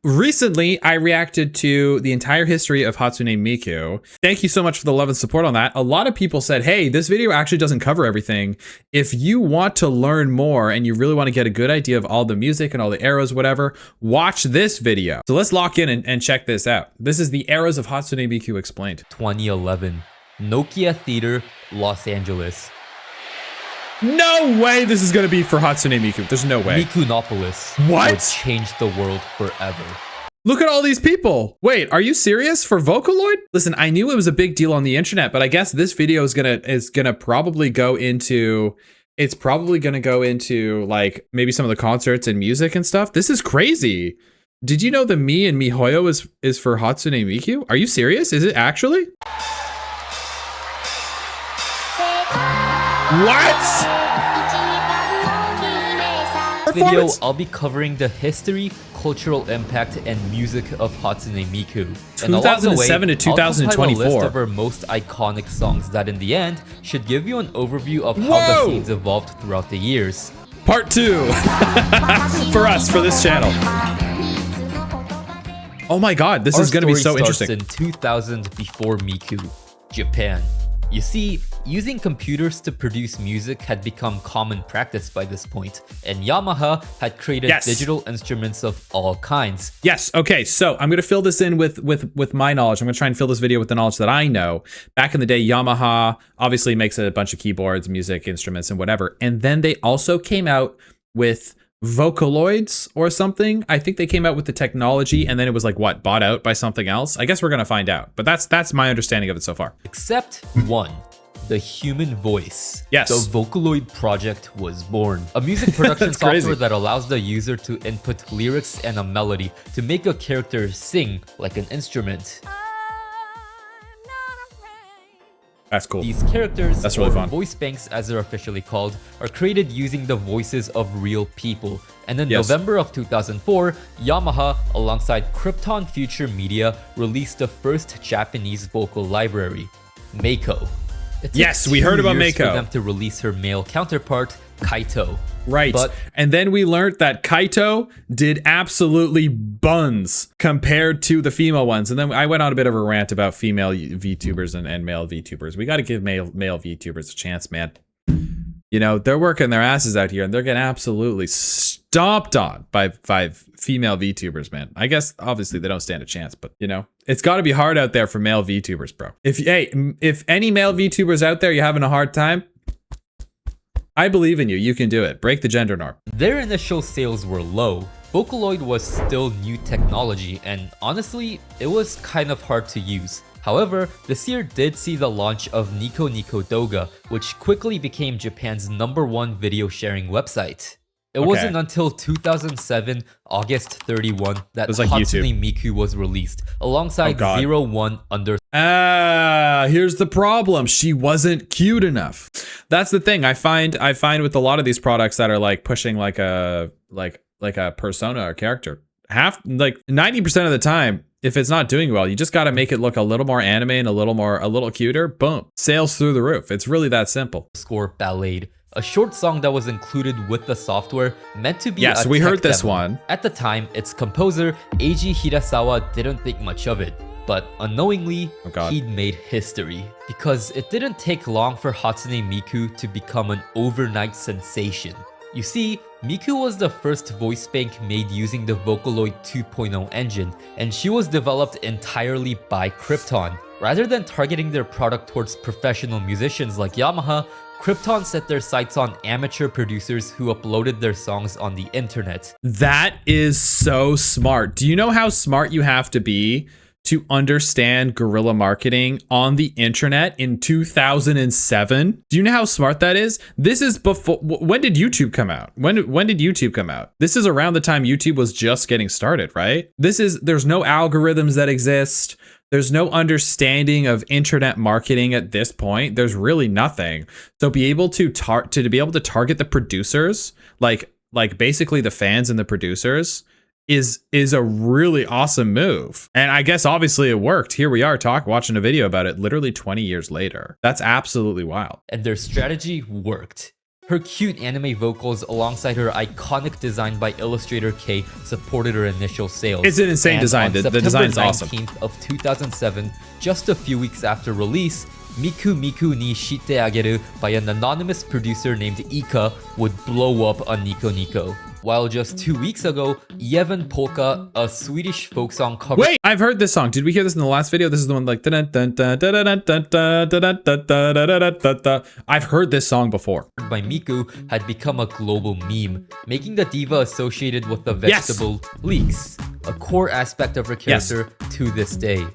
recently I reacted to the entire history of Hatsune Miku. Thank you so much for the love and support on that. A lot of people said, hey, this video actually doesn't cover everything. If you want to learn more and you really want to get a good idea of all the music and all the eras, whatever, watch this video. So let's lock in and check this out. This is the eras of Hatsune Miku explained. 2011, Nokia Theater, Los Angeles. No way this is gonna be for Hatsune Miku. There's no way. Mikunopolis What? would change the world forever. Look at all these people. Wait, are you serious for Vocaloid? Listen, I knew it was a big deal on the internet, but I guess this video is gonna probably go into, it's probably gonna go into like maybe some of the concerts and music and stuff. This is crazy. Did you know the Mi and MiHoYo is for Hatsune Miku? Are you serious? Is it actually? What? Video, I'll be covering the history, cultural impact, and music of Hatsune Miku. 2007 to 2024. I'll compile a list of her most iconic songs that in the end should give you an overview of how the scenes evolved throughout the years. Part 2 for us, for this channel. Oh my god, this is gonna be so interesting. In 2000 before Miku, Japan. You see, using computers to produce music had become common practice by this point, and Yamaha had created digital instruments of all kinds. Yes, okay, so I'm gonna fill this in with my knowledge. I'm gonna try and fill this video with the knowledge that I know. Back in the day, Yamaha obviously makes a bunch of keyboards, music, instruments, and whatever. And then they also came out with Vocaloids or something. I think they came out with the technology and then it was like, what, bought out by something else? I guess we're gonna find out, but that's my understanding of it so far. Except one, the human voice. Yes. The Vocaloid project was born. A music production software crazy. that allows the user to input lyrics and a melody to make a character sing like an instrument. That's cool. These characters, that's really fun. Voice banks as they're officially called, are created using the voices of real people. And in November of 2004, Yamaha, alongside Krypton Future Media, released the first Japanese vocal library, Meiko. Yes, we heard about Meiko. For them to release her male counterpart, Kaito. Right, and then we learned that Kaito did absolutely buns compared to the female ones. And then I went on a bit of a rant about female VTubers and male VTubers. We got to give male VTubers a chance, man. You know, they're working their asses out here and they're getting absolutely stomped on by female VTubers, man. I guess, obviously, they don't stand a chance, but, you know, it's got to be hard out there for male VTubers, bro. If any male VTubers out there, you're having a hard time, I believe in you. You can do it. Break the gender norm. Their initial sales were low. Vocaloid was still new technology, and honestly, it was kind of hard to use. However, this year did see the launch of Nico Nico Doga, which quickly became Japan's #1 video sharing website. It wasn't until 2007, August 31, that Hatsune Miku was released, alongside 01 under. Here's the problem. She wasn't cute enough. That's the thing. I find with a lot of these products that are like pushing like a persona or character, 90% of the time, if it's not doing well, you just got to make it look a little more anime and a little cuter. Boom, sales through the roof. It's really that simple. Ballade. A short song that was included with the software, meant to be so we heard this one. At the time, its composer, Eiji Hirasawa, didn't think much of it, but unknowingly, he'd made history. Because it didn't take long for Hatsune Miku to become an overnight sensation. You see, Miku was the first voice bank made using the Vocaloid 2.0 engine, and she was developed entirely by Krypton. Rather than targeting their product towards professional musicians like Yamaha, Krypton set their sights on amateur producers who uploaded their songs on the internet. That is so smart. Do you know how smart you have to be to understand guerrilla marketing on the internet in 2007? Do you know how smart that is? This is before, when did YouTube come out? When did YouTube come out? This is around the time YouTube was just getting started, right? There's no algorithms that exist. There's no understanding of internet marketing at this point. There's really nothing. So be able to be able to target the producers, like basically the fans and the producers, is a really awesome move. And I guess obviously it worked. Here we are watching a video about it literally 20 years later. That's absolutely wild. And their strategy worked. Her cute anime vocals alongside her iconic design by illustrator K supported her initial sales. It's an insane design. The design is awesome. On September 19th of 2007, just a few weeks after release, Miku Miku ni Shite Ageru by an anonymous producer named Ika would blow up on Nico Nico. While just 2 weeks ago, Yevon Polka, a Swedish folk song cover— Wait, I've heard this song. Did we hear this in the last video? This is the one like I've heard this song before. By Miku had become a global meme, making the diva associated with the vegetable leeks, a core aspect of her character to this day.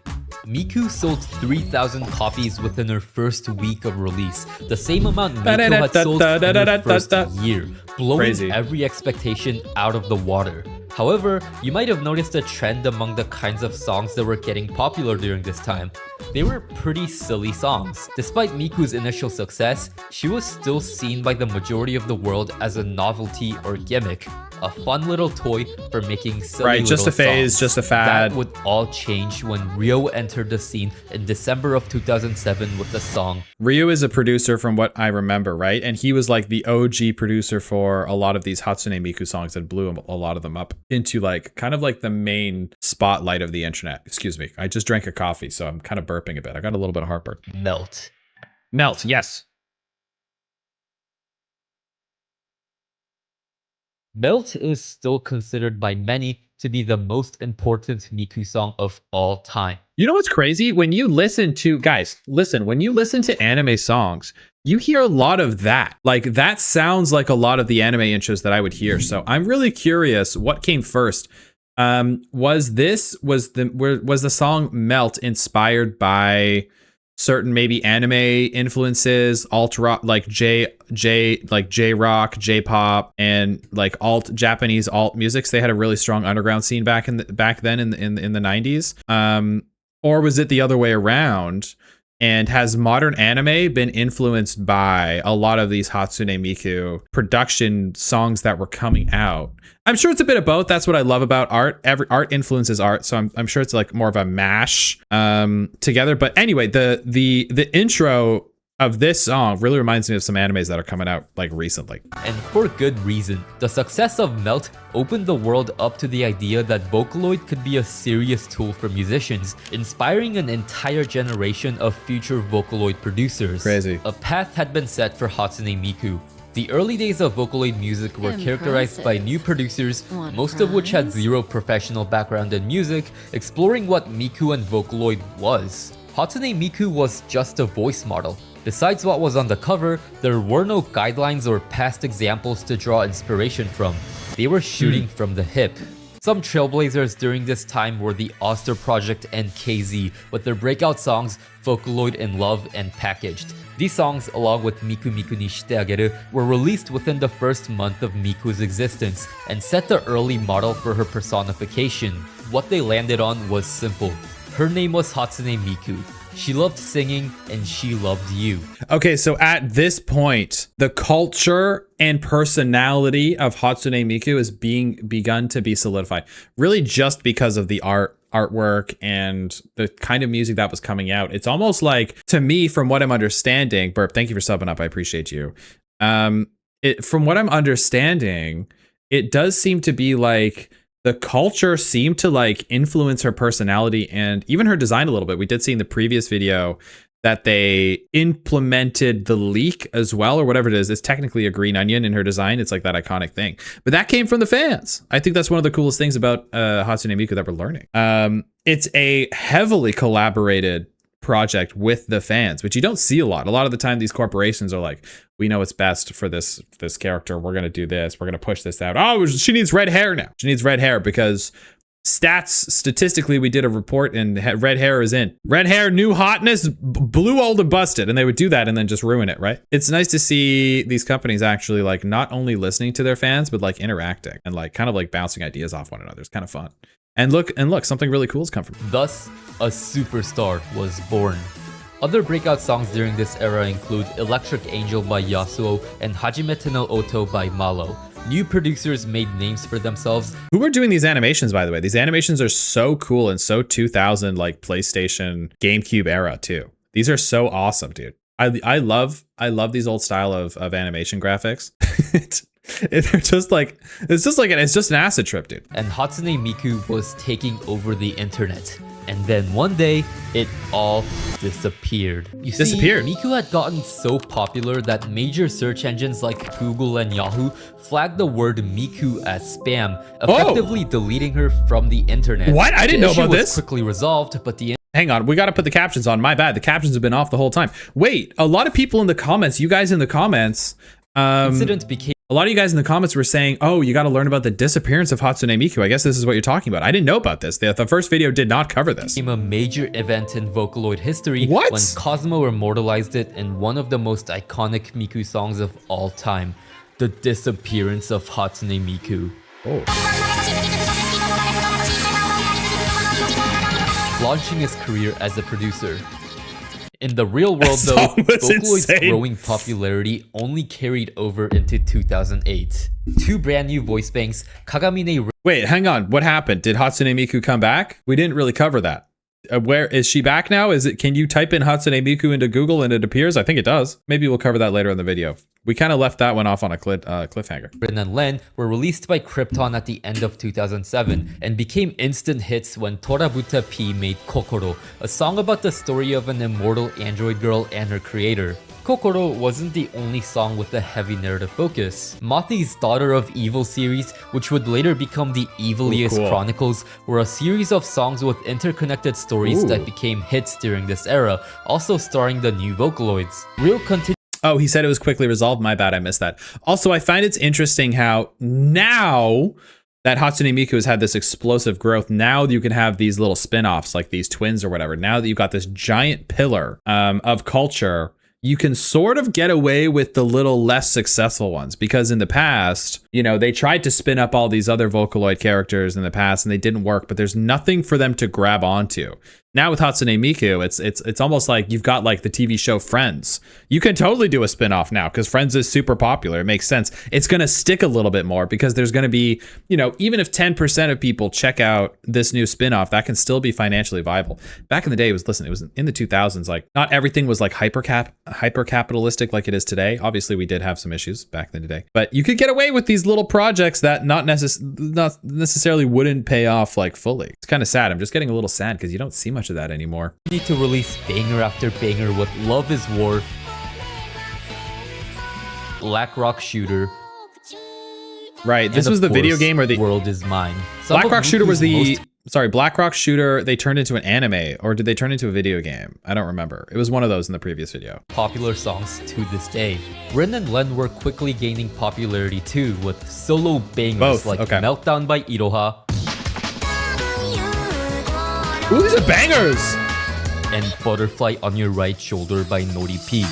Miku sold 3,000 copies within her first week of release, the same amount Miku had sold in her first year, blowing every expectation out of the water. However, you might have noticed a trend among the kinds of songs that were getting popular during this time. They were pretty silly songs. Despite Miku's initial success, she was still seen by the majority of the world as a novelty or gimmick, a fun little toy for making silly little just a phase, songs. just a fad. That would all change when Ryo entered the scene in December of 2007 with the song. Ryo is a producer from what I remember, right? And he was like the OG producer for a lot of these Hatsune Miku songs that blew a lot of them up into like kind of like the main spotlight of the internet. Excuse me. I just drank a coffee, so I'm kind of burping a bit. I got a little bit of heartburn. Melt, yes. Melt is still considered by many to be the most important Miku song of all time. You know what's crazy? When you listen to, guys, listen, when you listen to anime songs, you hear a lot of that. Like that sounds like a lot of the anime intros that I would hear. So I'm really curious what came first. Was the song Melt inspired by certain maybe anime influences, alt rock, like J rock, J-pop, and like Japanese alt music? So they had a really strong underground scene back then in the 90s. Or was it the other way around? And has modern anime been influenced by a lot of these Hatsune Miku production songs that were coming out? I'm sure it's a bit of both. That's what I love about art. Every art influences art, so I'm sure it's like more of a mash together. But anyway, the intro of this song really reminds me of some animes that are coming out like recently. And for good reason. The success of Melt opened the world up to the idea that Vocaloid could be a serious tool for musicians, inspiring an entire generation of future Vocaloid producers. Crazy. A path had been set for Hatsune Miku. The early days of Vocaloid music were characterized by new producers, most of which had zero professional background in music, exploring what Miku and Vocaloid was. Hatsune Miku was just a voice model. Besides what was on the cover, there were no guidelines or past examples to draw inspiration from. They were shooting from the hip. Some trailblazers during this time were the Oster Project and KZ, with their breakout songs Vocaloid in Love and Packaged. These songs, along with Miku Miku ni Shite Ageru, were released within the first month of Miku's existence and set the early model for her personification. What they landed on was simple. Her name was Hatsune Miku. She loved singing and she loved you. Okay, so at this point, the culture and personality of Hatsune Miku is begun to be solidified. Really just because of the artwork and the kind of music that was coming out. It's almost like, to me, from what I'm understanding, Burp, thank you for subbing up, I appreciate you. From what I'm understanding, it does seem to be like the culture seemed to like influence her personality and even her design a little bit. We did see in the previous video that they implemented the leek as well, or whatever it is. It's technically a green onion in her design. It's like that iconic thing. But that came from the fans. I think that's one of the coolest things about Hatsune Miku that we're learning. It's a heavily collaborated project with the fans, which you don't see a lot. A lot of the time, these corporations are like, we know what's best for this character. We're going to do this. We're going to push this out. Oh, she needs red hair now. She needs red hair because statistically, we did a report and red hair is in. Red hair, new hotness, blue, old, and busted. And they would do that and then just ruin it, right? It's nice to see these companies actually like not only listening to their fans, but like interacting and like kind of like bouncing ideas off one another. It's kind of fun. And look, something really cool has come from it. Thus, a superstar was born. Other breakout songs during this era include Electric Angel by Yasuo and Hajimete no Oto by Malo. New producers made names for themselves. Who were doing these animations, by the way? These animations are so cool and so 2000 like PlayStation, GameCube era too. These are so awesome, dude. I love these old style of animation graphics. They're just like it's just an acid trip, dude. And Hatsune Miku was taking over the internet. And then one day, it all disappeared. You see, Miku had gotten so popular that major search engines like Google and Yahoo flagged the word Miku as spam, effectively deleting her from the internet. What? I didn't know about this. Quickly resolved, but the Hang on, we got to put the captions on. My bad. The captions have been off the whole time. Wait, a lot of people in the comments, you guys in the comments, incident became. A lot of you guys in the comments were saying, oh, you got to learn about the disappearance of Hatsune Miku. I guess this is what you're talking about. I didn't know about this. The first video did not cover this. Became a major event in Vocaloid history when Cosmo immortalized it in one of the most iconic Miku songs of all time, the disappearance of Hatsune Miku. Launching his career as a producer. In the real world though, Vocaloid's growing popularity only carried over into 2008. Two brand new voice banks, Kagamine... Wait, hang on. What happened? Did Hatsune Miku come back? We didn't really cover that. Where is she back now? Can you type in Hatsune Miku into Google and it appears? I think it does. Maybe we'll cover that later in the video. We kind of left that one off on a cliffhanger. Rin and Len were released by Krypton at the end of 2007 and became instant hits when Torabuta P made Kokoro, a song about the story of an immortal android girl and her creator. Kokoro wasn't the only song with a heavy narrative focus. Mothi's Daughter of Evil series, which would later become the Eviliest Chronicles, were a series of songs with interconnected stories that became hits during this era, also starring the new Vocaloids. Oh, he said it was quickly resolved. My bad, I missed that. Also, I find it's interesting how now that Hatsune Miku has had this explosive growth, now you can have these little spin-offs like these twins or whatever. Now that you've got this giant pillar of culture, you can sort of get away with the little less successful ones, because in the past, you know, they tried to spin up all these other Vocaloid characters in the past and they didn't work, but there's nothing for them to grab onto. Now with Hatsune Miku, it's almost like you've got like the TV show Friends. You can totally do a spin-off now because Friends is super popular. It makes sense. It's going to stick a little bit more because there's going to be, you know, even if 10% of people check out this new spin-off, that can still be financially viable. Back in the day, it was in the 2000s, like not everything was like hyper capitalistic like it is today. Obviously, we did have some issues back in the day, but you could get away with these little projects that not necessarily wouldn't pay off like fully. It's kind of sad. I'm just getting a little sad because you don't see much of that anymore. Need to release banger after banger with Love is War, Black Rock Shooter. Right, this was the video game or the World is Mine. Black Rock Shooter was the Black Rock Shooter, they turned into an anime, or did they turn into a video game? I don't remember. It was one of those in the previous video. Popular songs to this day. Rin and Len were quickly gaining popularity too, with solo bangers like Meltdown by Iroha. Ooh, these are bangers! And Butterfly on Your Right Shoulder by Nori P.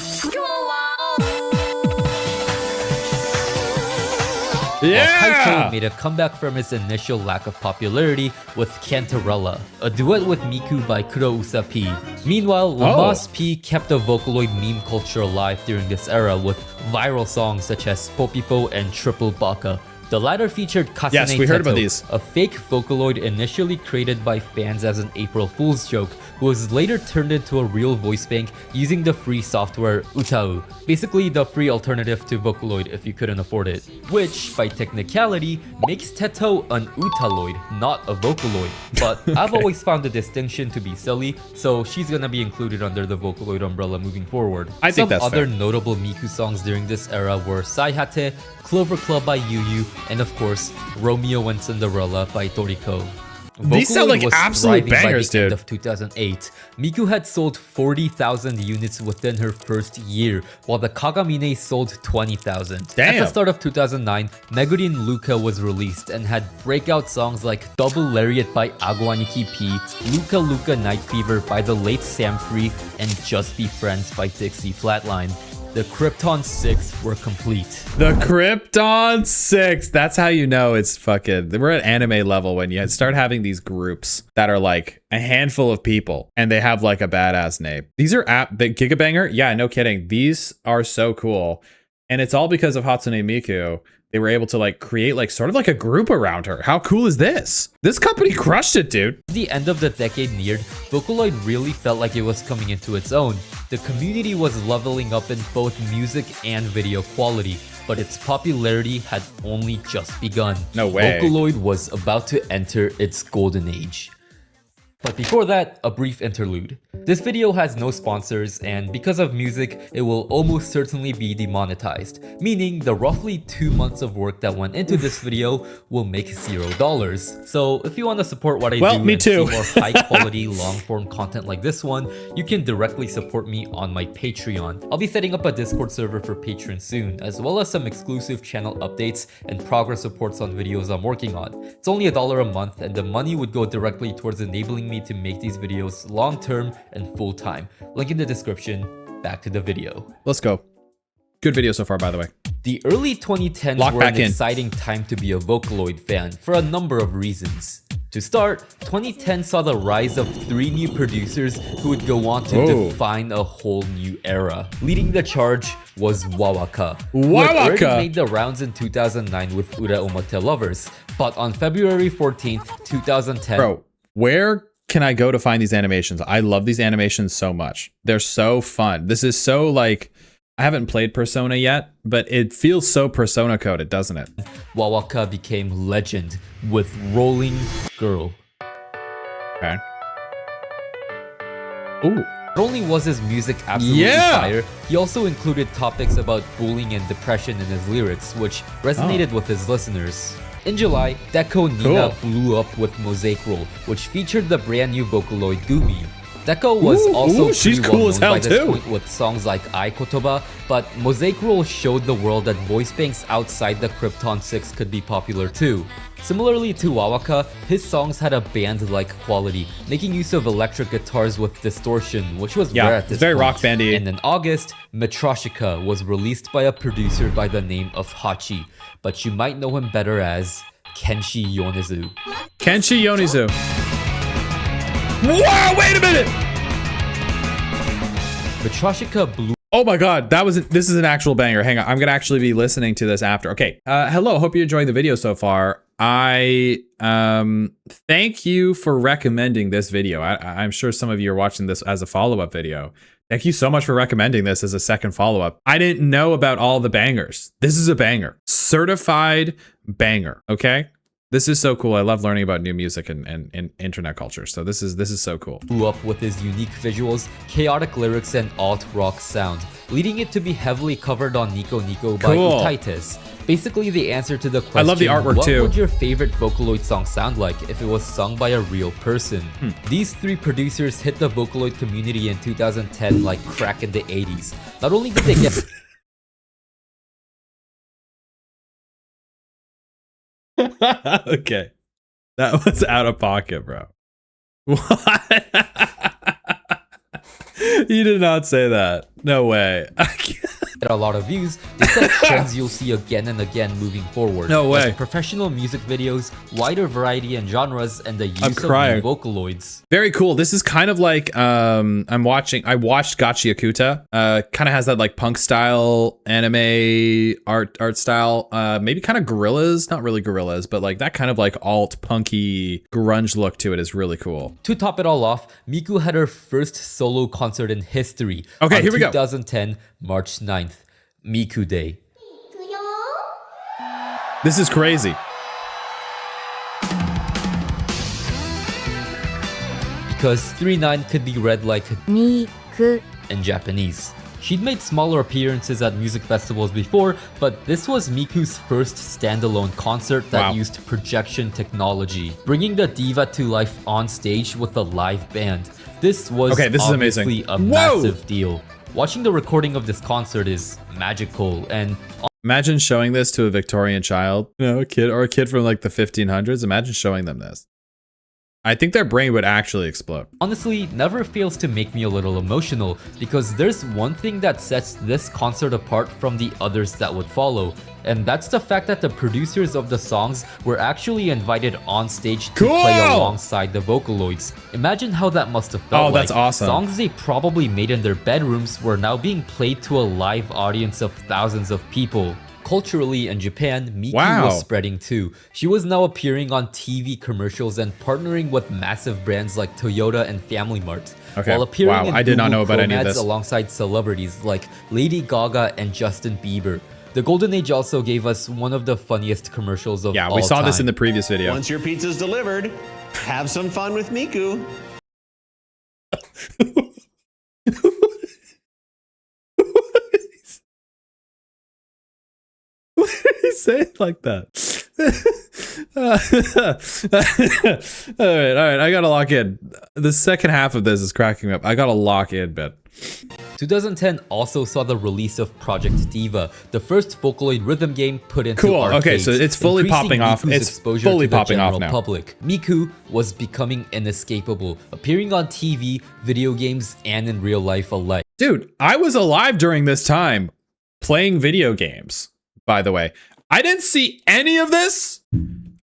Yeah! Kaito made a comeback from his initial lack of popularity with Cantarella, a duet with Miku by Kurousa P. Meanwhile, Lamas P kept the Vocaloid meme culture alive during this era with viral songs such as Popipo and Triple Baka. The latter featured Kasane Yes, we heard about these. A fake Vocaloid initially created by fans as an April Fool's joke, who was later turned into a real voice bank using the free software Utau, basically the free alternative to Vocaloid if you couldn't afford it, which, by technicality, makes Teto an Utaloid, not a Vocaloid. But I've always found the distinction to be silly, so she's gonna be included under the Vocaloid umbrella moving forward. I think that's Some other fair. notable Miku songs during this era were Saihate, Clover Club by Yu Yu, and of course, Romeo and Cinderella by Toriko. These sound like was absolute thriving by bangers, the end dude. of 2008. Miku had sold 40,000 units within her first year, while the Kagamine sold 20,000. At the start of 2009, Megurin Luca was released and had breakout songs like Double Lariat by Aguaniki P, Luca Luca Night Fever by the late Sam Free, and Just Be Friends by Dixie Flatline. The Krypton 6 were complete. The Krypton 6. That's how you know it's fucking... We're at anime level when you start having these groups that are like a handful of people and they have like a badass name. These are the Gigabanger. Yeah, no kidding. These are so cool. And it's all because of Hatsune Miku. they were able to like create like sort of like a group around her. How cool is this? This company crushed it, dude. The end of the decade neared, Vocaloid really felt like it was coming into its own. The community was leveling up in both music and video quality, but its popularity had only just begun. No way. Vocaloid was about to enter its golden age. But before that, a brief interlude. This video has no sponsors, and because of music, it will almost certainly be demonetized, meaning the roughly 2 months of work that went into this video will make $0. So if you want to support what I do and see more high quality long form content like this one, you can directly support me on my Patreon. I'll be setting up a Discord server for patrons soon, as well as some exclusive channel updates and progress reports on videos I'm working on. It's only $1 a month, and the money would go directly towards enabling me to make these videos long-term and full-time. Link in the description. Back to the video. Let's go. Good video so far, by the way. The early 2010s were an exciting time to be a Vocaloid fan for a number of reasons. To start, 2010 saw the rise of 3 new producers who would go on to define a whole new era. Leading the charge was Wawaka, who had already made the rounds in 2009 with Ura Omate Lovers, but on February 14th, 2010... Bro, where can I go to find these animations? I love these animations so much. They're so fun. This is so like, I haven't played Persona yet, but it feels so Persona coded, doesn't it? Wawaka became legend with Rolling Girl. Okay. Ooh. Not only was his music absolutely fire, he also included topics about bullying and depression in his lyrics, which resonated with his listeners. In July, Deco Nina blew up with Mosaic Roll, which featured the brand new Vocaloid Gumi. Deco was also she's pretty cool well as known hell by this too. point with songs like Aikotoba, but Mosaic Roll showed the world that voice banks outside the Krypton 6 could be popular too. Similarly to Wawaka, his songs had a band-like quality, making use of electric guitars with distortion, which was rare at this it's very point. rock bandy. And in August, Metroshika was released by a producer by the name of Hachi, but you might know him better as Kenshi Yonezu. Kenshi Yonezu. Whoa, wait a minute! Metroshika blew. Oh my god, this is an actual banger. Hang on, I'm gonna actually be listening to this after. Okay, hello, hope you're enjoying the video so far. I thank you for recommending this video. I'm sure some of you are watching this as a follow-up video. Thank you so much for recommending this as a second follow-up. I didn't know about all the bangers. This is a banger. Certified banger, okay? This is so cool. I love learning about new music and internet culture. So this is so cool. Blew up with his unique visuals, chaotic lyrics, and alt-rock sound, leading it to be heavily covered on Nico Nico by Utaitis. Basically the answer to the question, I love the artwork too. What would your favorite Vocaloid song sound like if it was sung by a real person? These 3 producers hit the Vocaloid community in 2010 like crack in the 80s. Not only did they get... Okay. That was out of pocket, bro. What? You did not say that. No way. a lot of views, they set trends you'll see again and again moving forward. No way. Like professional music videos, wider variety in genres, and the use of new Vocaloids. Very cool. This is kind of like I watched Gachi Akuta. Kind of has that like punk style anime art style. Maybe kind of gorillas, not really gorillas, but like that kind of like alt punky grunge look to it is really cool. To top it all off, Miku had her first solo concert in history. Okay, here we go. 2010, March 9th, Miku Day. This is crazy. Because 39 could be read like Miku in Japanese. She'd made smaller appearances at music festivals before, but this was Miku's first standalone concert that used projection technology, bringing the diva to life on stage with a live band. This was obviously a massive deal. Watching the recording of this concert is magical, and imagine showing this to a Victorian child, you know, a kid from like the 1500s. Imagine showing them this. I think their brain would actually explode. Honestly, never fails to make me a little emotional, because there's one thing that sets this concert apart from the others that would follow, and that's the fact that the producers of the songs were actually invited on stage to play alongside the Vocaloids. Imagine how that must have felt. Oh, that's awesome. Songs they probably made in their bedrooms were now being played to a live audience of thousands of people. Culturally, in Japan, Miku Wow. was spreading too. She was now appearing on TV commercials and partnering with massive brands like Toyota and Family Mart. Okay. While appearing Wow, in I did not Google know about Chrome any of ads this. alongside celebrities like Lady Gaga and Justin Bieber. The Golden Age also gave us one of the funniest commercials of all time. Yeah, we saw this in the previous video. Once your pizza's delivered, have some fun with Miku. Why did he say it like that? All right, I gotta lock in. The second half of this is cracking me up. I gotta lock in, Ben. 2010 also saw the release of Project Diva, the first Vocaloid rhythm game put into Cool. arcades, Okay, so it's fully increasing popping off. Miku's It's exposure fully to the popping off general now. public. Miku was becoming inescapable, appearing on TV, video games, and in real life alike. Dude, I was alive during this time playing video games, by the way. I didn't see any of this.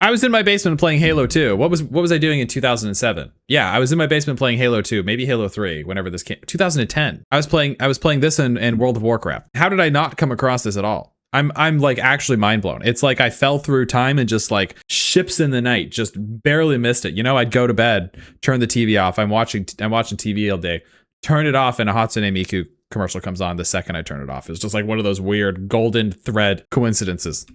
I was in my basement playing Halo 2. What was I doing in 2007? Yeah, I was in my basement playing Halo 2, maybe Halo 3, whenever this came. 2010. I was playing this in World of Warcraft. How did I not come across this at all? I'm like actually mind blown. It's like I fell through time and just like ships in the night, just barely missed it. You know, I'd go to bed, turn the TV off. I'm watching TV all day. Turn it off and a Hatsune Miku commercial comes on the second I turn it off. It's just like one of those weird golden thread coincidences.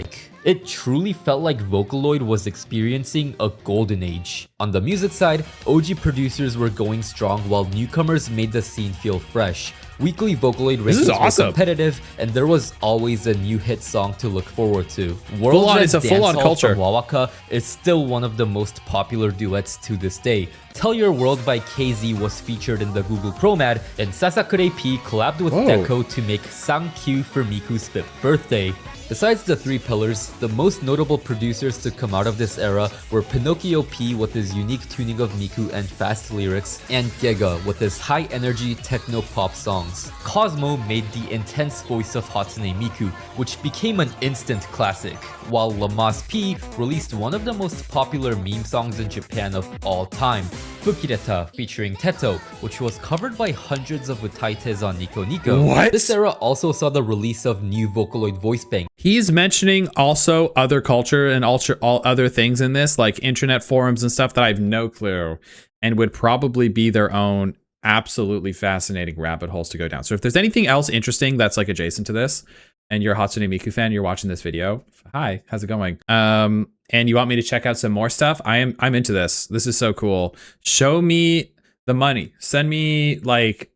It truly felt like Vocaloid was experiencing a golden age. On the music side, OG producers were going strong while newcomers made the scene feel fresh. Weekly Vocaloid rankings awesome. were competitive, and there was always a new hit song to look forward to. It's a full-on culture. From Wawaka is still one of the most popular duets to this day. Tell Your World by KZ was featured in the Google Chrome ad, and Sasakure P collabed with Whoa. Deco to make Sankyu for Miku's 5th birthday. Besides the three pillars, the most notable producers to come out of this era were Pinocchio P with his unique tuning of Miku and fast lyrics, and Giga with his high-energy techno-pop songs. Cosmo made the intense voice of Hatsune Miku, which became an instant classic, while Lamas P released one of the most popular meme songs in Japan of all time, Fukireta featuring Teto, which was covered by hundreds of utaites on Nico Nico. What? This era also saw the release of new Vocaloid voice bank. He's mentioning also other culture and all other things in this, like internet forums and stuff that I have no clue and would probably be their own absolutely fascinating rabbit holes to go down. So if there's anything else interesting that's like adjacent to this and you're a Hatsune Miku fan, you're watching this video, hi, how's it going? And you want me to check out some more stuff? I'm into this. This is so cool. Show me the money. Send me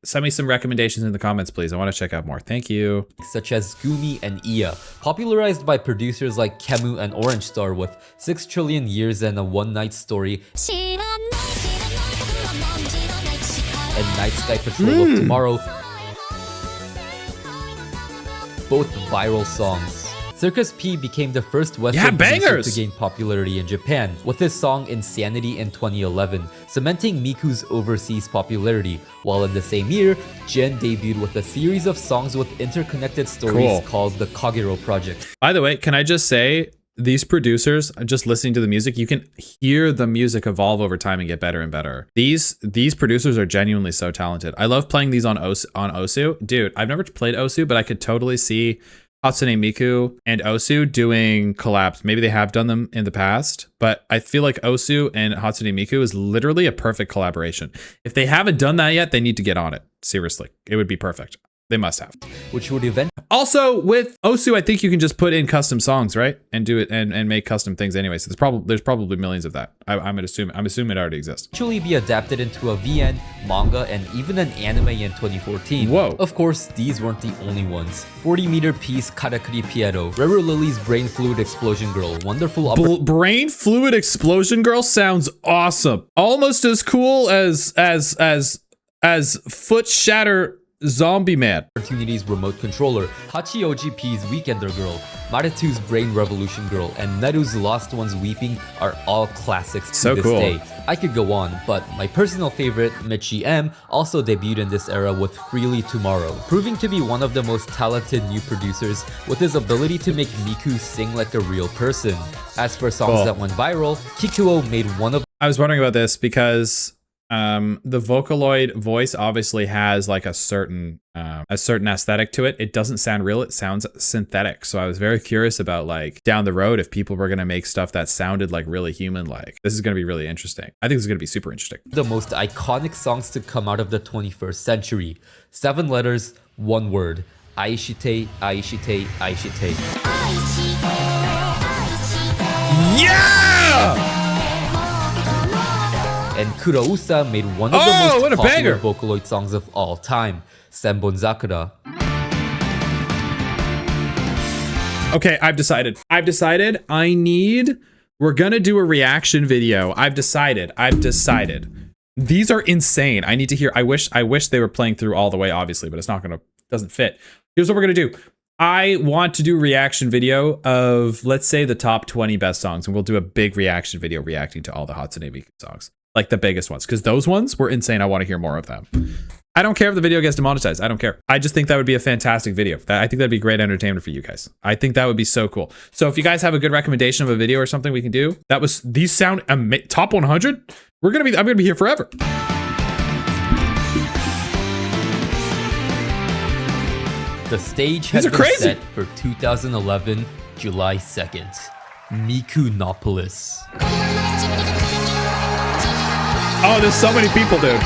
some recommendations in the comments, please. I want to check out more. Thank you. Such as Gumi and Iya, popularized by producers like Kemu and Orange Star with 6 Trillion Years and a One Night Story, and Night Sky Patrol of Tomorrow, both viral songs. Circus P became the first Western producer bangers! to gain popularity in Japan, with his song Insanity in 2011, cementing Miku's overseas popularity, while in the same year, Jen debuted with a series of songs with interconnected stories called the Kagero Project. By the way, can I just say, these producers, just listening to the music, you can hear the music evolve over time and get better and better. These producers are genuinely so talented. I love playing these on Osu. Dude, I've never played Osu, but I could totally see Hatsune Miku and Osu doing collabs. Maybe they have done them in the past, but I feel like Osu and Hatsune Miku is literally a perfect collaboration. If they haven't done that yet, they need to get on it. Seriously, it would be perfect. They must have. Which would eventually Also, with Osu, I think you can just put in custom songs, right? And do it and make custom things anyway. So there's probably millions of that. I'm assuming it already exists. be adapted into a VN, manga, and even an anime in 2014. Whoa. Of course, these weren't the only ones. 40-meter piece Karakuri Piero, Rare Lily's Brain Fluid Explosion Girl, Wonderful Brain Fluid Explosion Girl sounds awesome. Almost as cool as Foot Shatter Zombie Man. Opportunities Remote Controller, Hachioji P's Weekender Girl, Maritu's Brain Revolution Girl, and Neru's Lost Ones Weeping are all classics to this day. I could go on, but my personal favorite, Michi M, also debuted in this era with Freely Tomorrow, proving to be one of the most talented new producers with his ability to make Miku sing like a real person. As for songs that went viral, Kikuo made one of... I was wondering about this because The Vocaloid voice obviously has like a certain aesthetic to it. It doesn't sound real. It sounds synthetic. So I was very curious about like down the road if people were going to make stuff that sounded like really human like. This is going to be really interesting. I think this is going to be super interesting. The most iconic songs to come out of the 21st century. 7 letters, 1 word. Aishite, aishite, aishite. Yeah! And Kurausa made one of the most popular Vocaloid songs of all time, Senbon Sakura. Okay, I've decided. We're gonna do a reaction video. I've decided. These are insane. I need to hear, I wish they were playing through all the way, obviously, but doesn't fit. Here's what we're gonna do. I want to do a reaction video of, let's say, the top 20 best songs, and we'll do a big reaction video reacting to all the Hatsune Miku songs. Like the biggest ones, because those ones were insane. I want to hear more of them. I don't care if the video gets demonetized. I don't care. I just think that would be a fantastic video. I think that'd be great entertainment for you guys. I think that would be so cool. So if you guys have a good recommendation of a video or something we can do, these sound top 100. I'm gonna be here forever. The stage has been set for 2011, July 2nd. Mikunopolis. Oh, there's so many people, dude.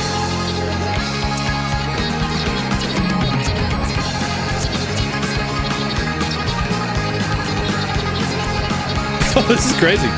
Oh, this is crazy.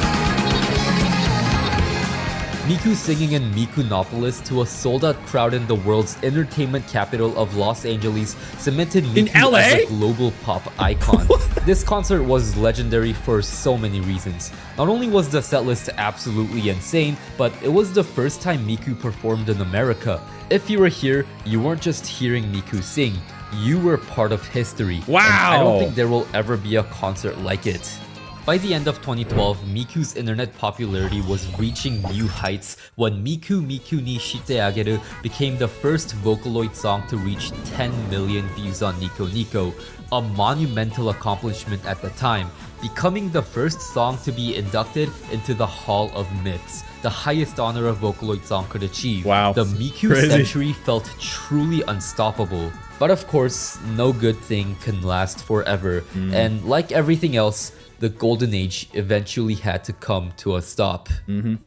Miku singing in Mikunopolis to a sold-out crowd in the world's entertainment capital of Los Angeles cemented Miku as a global pop icon. This concert was legendary for so many reasons. Not only was the setlist absolutely insane, but it was the first time Miku performed in America. If you were here, you weren't just hearing Miku sing, you were part of history. Wow! And I don't think there will ever be a concert like it. By the end of 2012, Miku's internet popularity was reaching new heights when Miku Miku ni Shite Ageru became the first Vocaloid song to reach 10 million views on Nico Nico, a monumental accomplishment at the time, becoming the first song to be inducted into the Hall of Myths, the highest honor a Vocaloid song could achieve. Wow. The Miku century felt truly unstoppable. But of course, no good thing can last forever, and like everything else, the golden age eventually had to come to a stop. You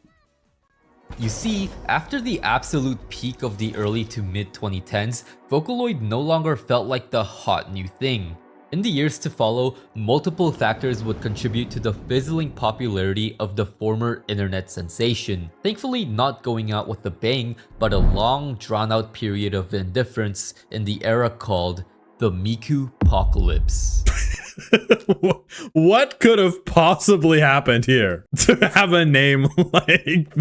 see, after the absolute peak of the early to mid 2010s, Vocaloid no longer felt like the hot new thing. In the years to follow, multiple factors would contribute to the fizzling popularity of the former internet sensation. Thankfully not going out with a bang, but a long drawn-out period of indifference in the era called the Miku-pocalypse. What could have possibly happened here to have a name like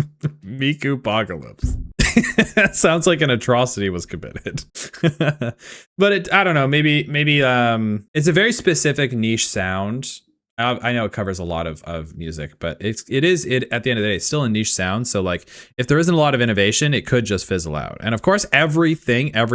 Miku-pocalypse? That sounds like an atrocity was committed. But I don't know, maybe it's a very specific niche sound. I know it covers a lot of music, but it is at the end of the day, it's still a niche sound. So like if there isn't a lot of innovation, it could just fizzle out. And of course, every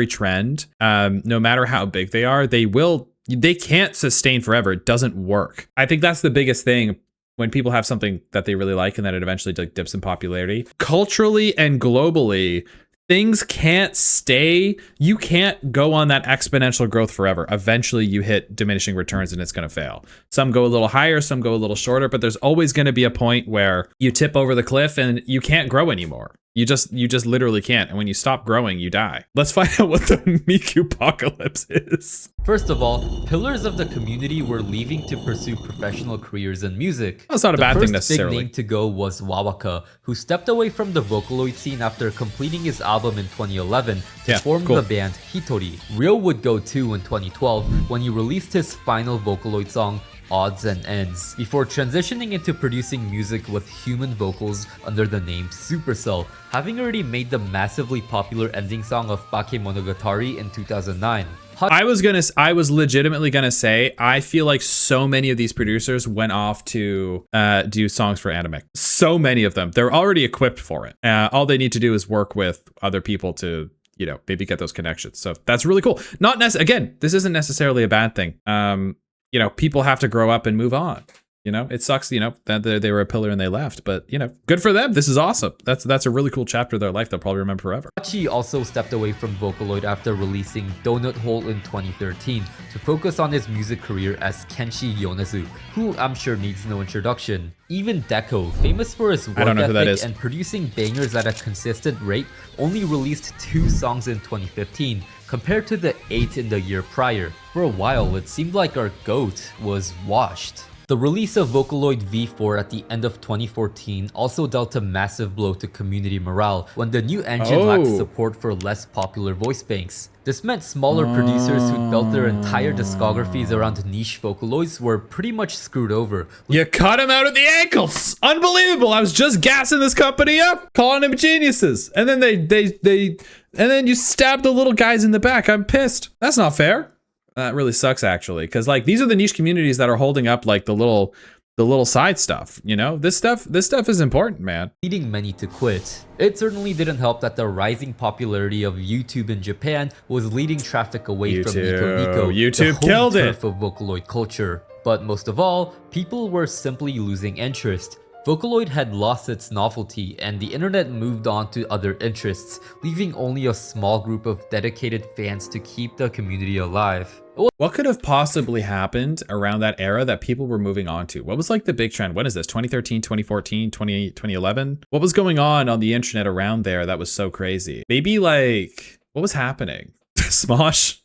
trend, no matter how big they are, they can't sustain forever. It doesn't work. I think that's the biggest thing when people have something that they really like and then it eventually dips in popularity. Culturally and globally, things can't stay. You can't go on that exponential growth forever. Eventually you hit diminishing returns and it's going to fail. Some go a little higher, some go a little shorter, but there's always going to be a point where you tip over the cliff and you can't grow anymore. You just literally can't. And when you stop growing, you die. Let's find out what the Miku-pocalypse is. First of all, pillars of the community were leaving to pursue professional careers in music. That's not a bad thing necessarily. The first big name to go was Wawaka, who stepped away from the Vocaloid scene after completing his album in 2011 to form the band Hitori. Ryo would go too in 2012 when he released his final Vocaloid song, Odds and Ends, before transitioning into producing music with human vocals under the name Supercell, having already made the massively popular ending song of Bakemonogatari in 2009. I was legitimately gonna say, I feel like so many of these producers went off to do songs for anime. So many of them. They're already equipped for it. All they need to do is work with other people to, maybe get those connections. So that's really cool. Again, this isn't necessarily a bad thing. People have to grow up and move on. You know, it sucks, you know, that they were a pillar and they left, but you know, good for them. This is awesome. That's a really cool chapter of their life they'll probably remember forever. Hachi also stepped away from Vocaloid after releasing Donut Hole in 2013 to focus on his music career as Kenshi Yonezu, who I'm sure needs no introduction. Even Deco, famous for his work ethic and producing bangers at a consistent rate, only released 2 songs in 2015, compared to the 8 in the year prior. For a while, it seemed like our GOAT was washed. The release of Vocaloid V4 at the end of 2014 also dealt a massive blow to community morale when the new engine lacked support for less popular voice banks. This meant smaller producers who built their entire discographies around niche Vocaloids were pretty much screwed over. You cut him out at the ankles! Unbelievable! I was just gassing this company up, calling them geniuses, and then and then you stabbed the little guys in the back. I'm pissed. That's not fair. That really sucks, actually, because like these are the niche communities that are holding up like the little side stuff. You know, this stuff is important, man. Leading many to quit. It certainly didn't help that the rising popularity of YouTube in Japan was leading traffic away from Nico Nico, YouTube the killed it of Vocaloid culture. But most of all, people were simply losing interest. Vocaloid had lost its novelty, and the internet moved on to other interests, leaving only a small group of dedicated fans to keep the community alive. What could have possibly happened around that era that people were moving on to? What was like the big trend? When is this? 2013, 2014, 2011? What was going on the internet around there that was so crazy? Maybe like, what was happening? Smosh?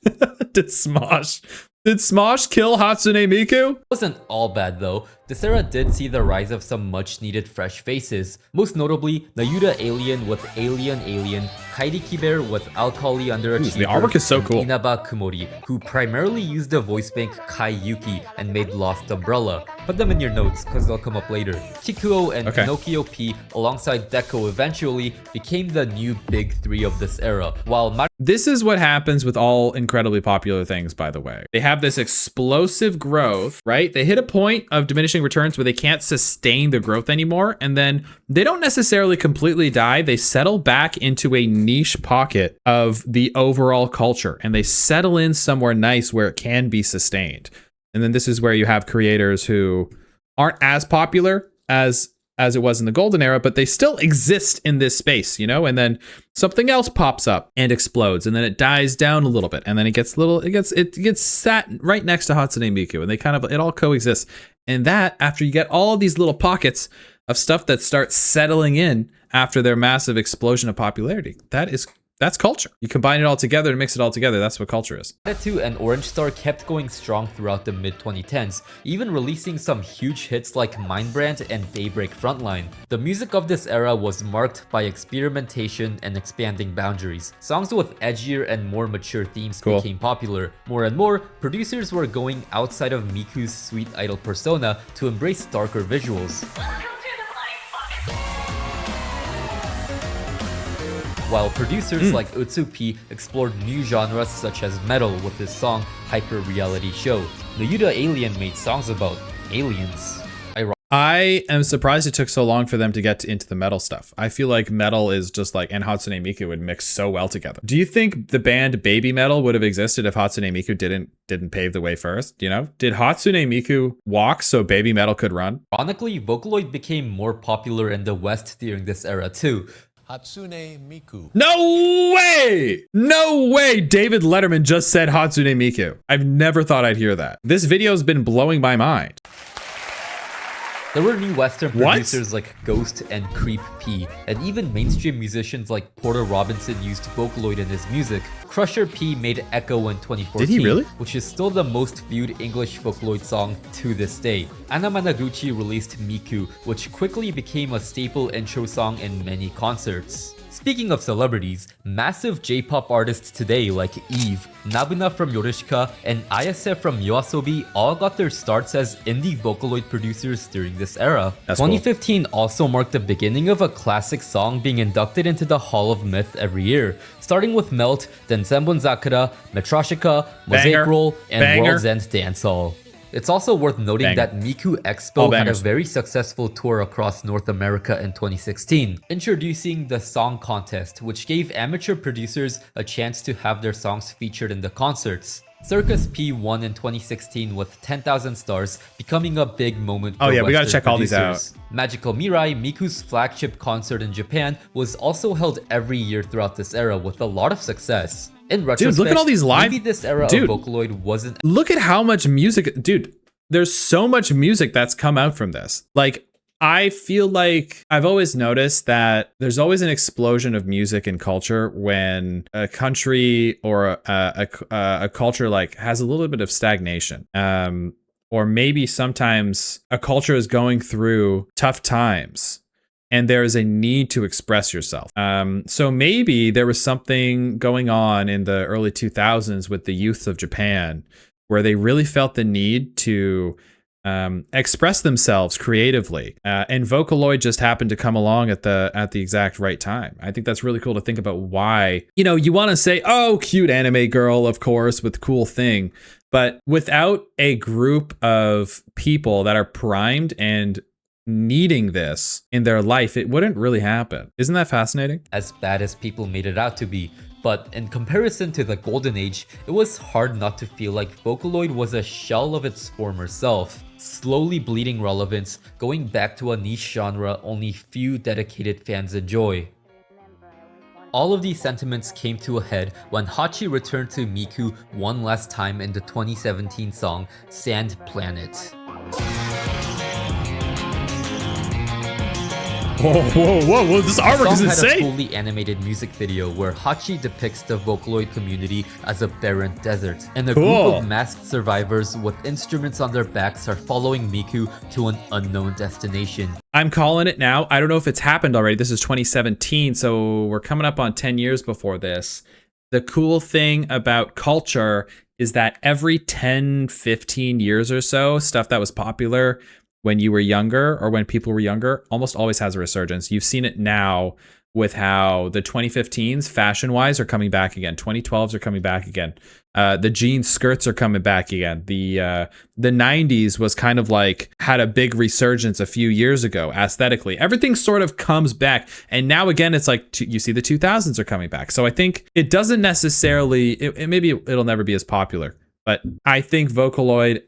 Did Smosh kill Hatsune Miku? It wasn't all bad though. This era did see the rise of some much needed fresh faces, most notably Nayuda Alien with Alien Alien, Kairi Kiber with Alkali Underachiever, the artwork is so cool. Inaba Kumori, who primarily used the voice bank Kai Yuki and made Lost Umbrella. Put them in your notes cause they'll come up later. Chikuo and Pinocchio P alongside Deco eventually became the new big 3 of this era, while this is what happens with all incredibly popular things, by the way. They have this explosive growth, right? They hit a point of diminishing returns where they can't sustain the growth anymore, and then they don't necessarily completely die. They settle back into a niche pocket of the overall culture, and they settle in somewhere nice where it can be sustained. And then this is where you have creators who aren't as popular as it was in the golden era, but they still exist in this space, you know, and then something else pops up and explodes, and then it dies down a little bit, and then it gets sat right next to Hatsune Miku, and it all coexists. And that, after you get all of these little pockets of stuff that start settling in after their massive explosion of popularity, that's culture. You combine it all together and mix it all together. That's what culture is. Tattoo and Orange Star kept going strong throughout the mid-2010s, even releasing some huge hits like Mindbrand and Daybreak Frontline. The music of this era was marked by experimentation and expanding boundaries. Songs with edgier and more mature themes became popular. More and more, producers were going outside of Miku's sweet idol persona to embrace darker visuals. While producers like Utsu P explored new genres such as metal with his song Hyper Reality Show. Nayuda Alien made songs about aliens. I am surprised it took so long for them to get into the metal stuff. I feel like metal is just like, and Hatsune Miku would mix so well together. Do you think the band Baby Metal would have existed if Hatsune Miku didn't pave the way first? You know, did Hatsune Miku walk so Baby Metal could run? Ironically, Vocaloid became more popular in the West during this era too. Hatsune Miku. No way! No way! David Letterman just said Hatsune Miku. I've never thought I'd hear that. This video's been blowing my mind. There were new Western producers like Ghost and Creep P, and even mainstream musicians like Porter Robinson used Vocaloid in his music. Crusher P made Echo in 2014, Did he really? Which is still the most viewed English Vocaloid song to this day. Anna Managuchi released Miku, which quickly became a staple intro song in many concerts. Speaking of celebrities, massive J-pop artists today like Eve, Nabuna from Yorushika, and Ayase from YOASOBI all got their starts as indie Vocaloid producers during this era. 2015 also marked the beginning of a classic song being inducted into the Hall of Myth every year, starting with Melt, then Senbon Zakura, Metroshika, Mosaic Roll, and World's End Dance Hall. It's also worth noting that Miku Expo had a very successful tour across North America in 2016, introducing the Song Contest, which gave amateur producers a chance to have their songs featured in the concerts. Circus P won in 2016 with 10,000 stars, becoming a big moment for Oh yeah, we gotta Western check all these producers. out. Magical Mirai, Miku's flagship concert in Japan, was also held every year throughout this era with a lot of success. In retrospect, look at all these live- maybe this era Dude. of Vocaloid wasn't. Look at how much music, dude. There's so much music that's come out from this. Like, I feel like I've always noticed that there's always an explosion of music and culture when a country or a culture like has a little bit of stagnation. Or maybe sometimes a culture is going through tough times and there is a need to express yourself. So maybe there was something going on in the early 2000s with the youth of Japan where they really felt the need to express themselves creatively, and Vocaloid just happened to come along at the exact right time. I think that's really cool to think about why, you want to say, oh, cute anime girl, of course, with cool thing, but without a group of people that are primed and needing this in their life, it wouldn't really happen. Isn't that fascinating? As bad as people made it out to be. But in comparison to the Golden Age, it was hard not to feel like Vocaloid was a shell of its former self, slowly bleeding relevance, going back to a niche genre only few dedicated fans enjoy. All of these sentiments came to a head when Hachi returned to Miku one last time in the 2017 song Sand Planet. Whoa, this artwork is The song had a insane. fully animated music video where Hachi depicts the Vocaloid community as a barren desert, and a Cool. group of masked survivors with instruments on their backs are following Miku to an unknown destination. I'm calling it now. I don't know if it's happened already. This is 2017, so we're coming up on 10 years before this. The cool thing about culture is that every 10, 15 years or so, stuff that was popular when you were younger or when people were younger almost always has a resurgence. You've seen it now with how the 2015s fashion-wise are coming back again. 2012s are coming back again. The jean skirts are coming back again. The 90s was kind of like had a big resurgence a few years ago aesthetically. Everything sort of comes back, and now again it's like you see the 2000s are coming back. So I think it doesn't necessarily. Maybe it'll never be as popular. But I think Vocaloid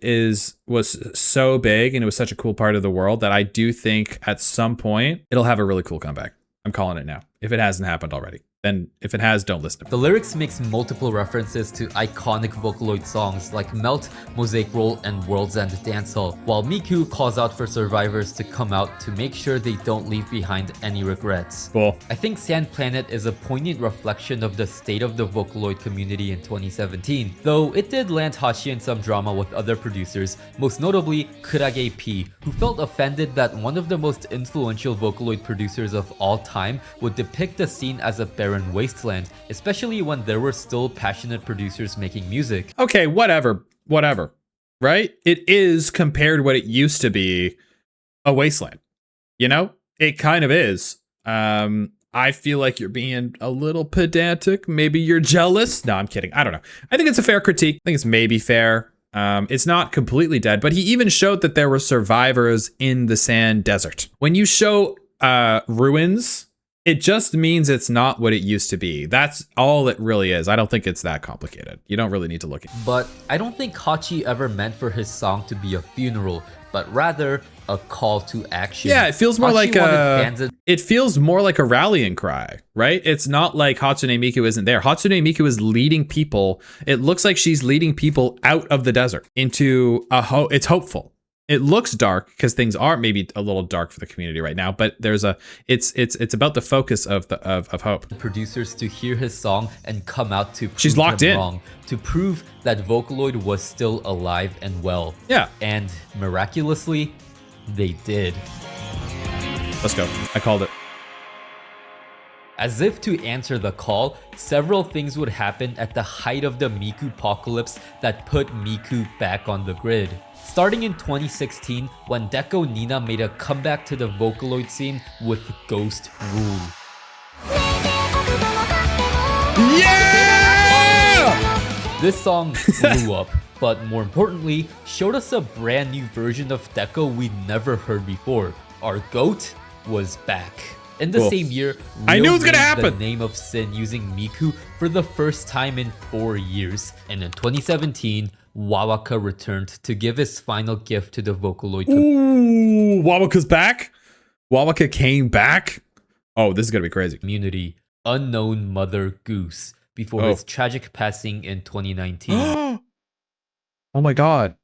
was so big and it was such a cool part of the world that I do think at some point it'll have a really cool comeback. I'm calling it now, if it hasn't happened already. Then if it has, don't listen to The me. lyrics makes multiple references to iconic Vocaloid songs like Melt, Mosaic Roll, and World's End Dancehall, while Miku calls out for survivors to come out to make sure they don't leave behind any regrets. Cool. I think Sand Planet is a poignant reflection of the state of the Vocaloid community in 2017, though it did land Hachi in some drama with other producers, most notably Kurage P, who felt offended that one of the most influential Vocaloid producers of all time would depict the scene as a barren wasteland, especially when there were still passionate producers making music. Okay, whatever, right? It is, compared to what it used to be, a wasteland. It kind of is. I feel like you're being a little pedantic. Maybe you're jealous. No, I'm kidding. I don't know. I think it's a fair critique. I think it's maybe fair. It's not completely dead, but he even showed that there were survivors in the sand desert. When you show ruins, it just means it's not what it used to be. That's all it really is. I don't think it's that complicated. You don't really need to look at it. But I don't think Hachi ever meant for his song to be a funeral, but rather a call to action. Yeah, it feels more Hachi like wanted fans it feels more like a rallying cry, right? It's not like Hatsune Miku isn't there. Hatsune Miku is leading people. It looks like she's leading people out of the desert into it's hopeful. It looks dark because things are maybe a little dark for the community right now, but there's it's about the focus of hope. producers to hear his song and come out to prove She's locked him in. wrong, to prove that Vocaloid was still alive and well. Yeah. And miraculously, they did. Let's go. I called it. As if to answer the call, several things would happen at the height of the Miku-pocalypse that put Miku back on the grid. Starting in 2016, when Deco Nina made a comeback to the Vocaloid scene with Ghost Rule. Yeah! This song blew up, but more importantly, showed us a brand new version of Deco we'd never heard before. Our GOAT was back. In the Cool. same year, I knew it was gonna named happen. the Name of Sin using Miku for the first time in 4 years. And in 2017, Wawaka returned to give his final gift to the Vocaloid Ooh, Wawaka's back. Wawaka came back. Oh, this is gonna be crazy. community, Unknown Mother Goose, before his tragic passing in 2019. Oh my god.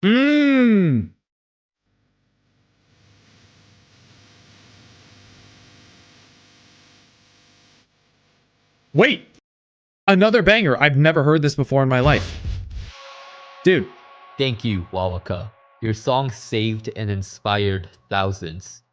Mmm. Wait. Another banger. I've never heard this before in my life. Dude. Thank you, Wawaka. Your song saved and inspired thousands.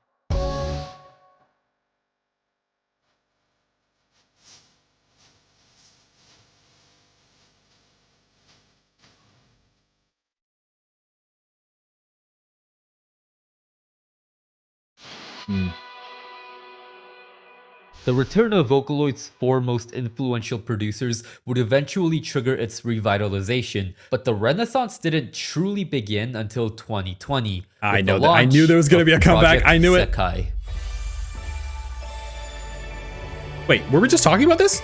The return of Vocaloid's 4 most influential producers would eventually trigger its revitalization, but the renaissance didn't truly begin until 2020. I with know the that. I launch knew there was gonna of be a comeback. Project I knew it. Sekai, Wait, were we just talking about this?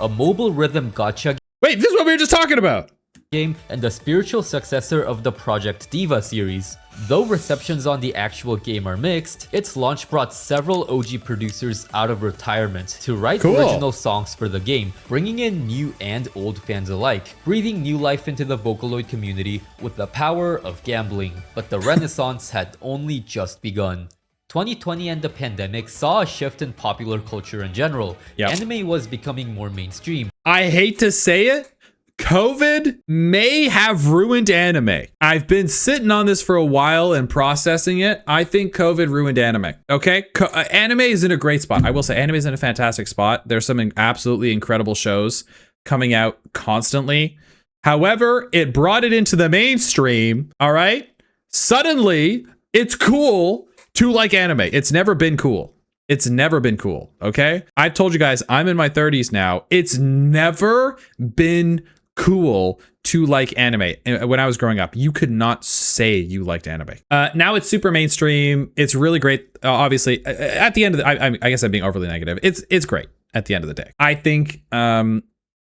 a mobile rhythm gacha Wait, this is what we were just talking about. game and the spiritual successor of the Project Diva series. Though receptions on the actual game are mixed, its launch brought several OG producers out of retirement to write Cool. original songs for the game, bringing in new and old fans alike, breathing new life into the Vocaloid community with the power of gambling. But the renaissance had only just begun. 2020 and the pandemic saw a shift in popular culture in general. Yep. Anime was becoming more mainstream. I hate to say it, COVID may have ruined anime. I've been sitting on this for a while and processing it. I think COVID ruined anime. Okay? Anime is in a great spot. I will say anime is in a fantastic spot. There's some absolutely incredible shows coming out constantly. However, it brought it into the mainstream, all right? Suddenly, it's cool to like anime. It's never been cool. It's never been cool, okay? I've told you guys, I'm in my 30s now. It's never been cool to like anime. When I was growing up, you could not say you liked anime. Now it's super mainstream. It's really great. Obviously, at the end of the, I guess I'm being overly negative. It's great at the end of the day. I think